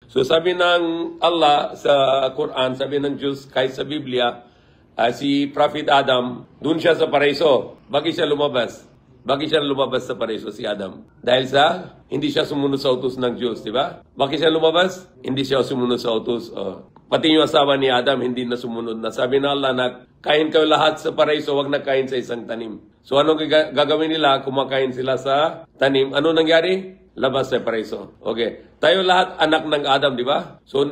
So sabi ng Allah sa Quran, sabi ng Diyos kahit sa Biblia, si Prophet Adam, dun siya sa paraiso. Bakit siya lumabas? Bakit siya lumabas sa paraiso si Adam? Dahil sa hindi siya sumunod sa utos ng Diyos, di ba? Bakit siya lumabas? Hindi siya sumunod sa utos. Pati yung asawa ni Adam hindi na sumunod na. Sabi ng Allah na kain kayo lahat sa paraiso, wag na kain sa isang tanim. So ano gagawin nila? Kumakain sila sa tanim. Ano nangyari? Labas sa paraiso. Okay. Tayo lahat anak ng Adam, di ba? So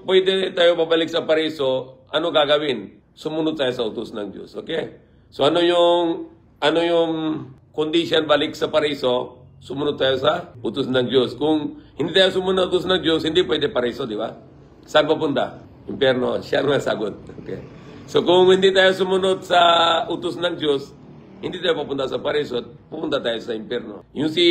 pwede tayo babalik sa paraiso. Ano gagawin? Sumunod tayo sa utos ng Diyos. Okay? So ano yung condition balik sa paraiso? Sumunod tayo sa utos ng Diyos. Kung hindi tayo sumunod sa utos ng Diyos, hindi pwede paraiso, di ba? Saan papunta? Impyerno. Siya ang sagot. Okay. So kung hindi tayo sumunod sa utos ng Diyos, hindi tayo papunta sa paraiso, pupunta tayo sa impyerno. Yung si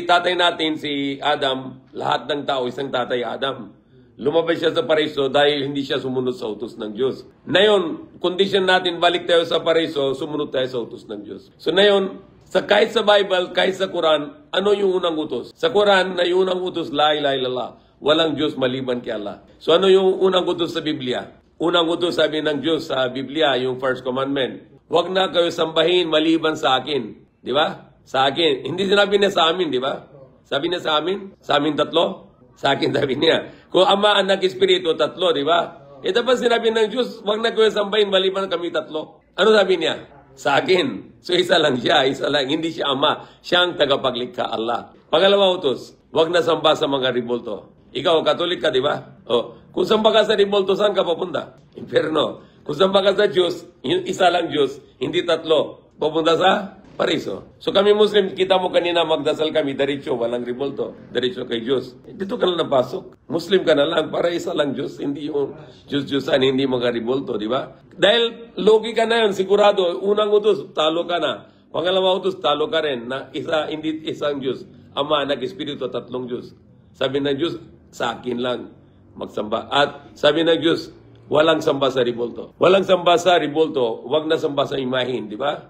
tatay natin, si Adam, lahat ng tao, isang tatay Adam. Lumabas siya sa paraiso dahil hindi siya sumunod sa utos ng Diyos. Ngayon, condition natin, balik tayo sa paraiso, sumunod tayo sa utos ng Diyos. So ngayon, kahit sa Bible, kahit sa Quran, ano yung unang utos? Sa Quran, na yung unang utos, la ilaha illallah. Walang Diyos maliban kay Allah. So ano yung unang utos sa Biblia? Unang utos sabi ng Diyos sa Biblia, yung first commandment. Huwag na kayo sambahin maliban sa akin. Di ba? Sa akin. Hindi sinabi niya sa amin, di ba? Sabi niya sa amin? Sa amin tatlo? Sa akin sabi niya. Kung Ama, Anak, Espiritu, tatlo, di ba? Dapat sinabi ng Diyos, huwag na kayo sambahin maliban kami tatlo. Ano sabi niya? Sa akin. So isa lang siya, isa lang. Hindi siya Ama. Siya ang tagapaglikha, Allah. Pangalawa utos, huwag na samba sa mga ribolto. Ikaw, Katolik ka, di ba? Kung samba ka sa ribolto, saan ka papunta? Impyerno. Kung samba ka sa Diyos, isa lang Diyos, hindi tatlo. Papunta sa paraiso. So kami Muslim, kita mo kanina magdasal kami, diretso, walang ribolto. Diretso kay Diyos. Dito ka lang napasok. Muslim ka na lang, para isa lang Diyos. Hindi yung Diyos-Diyosan, hindi mga ribolto, di ba? Dahil logika na yun, sigurado, unang utos, talo ka na. Pangalawa utos, talo ka rin. Na hindi isang Diyos. Ama, Anak, Espiritu, tatlong Diyos. Sabi ng Diyos, sa akin lang magsamba. At sabi ng Diyos, walang samba sa ribolto. Walang samba sa ribolto, wag na samba sa imahin, di ba?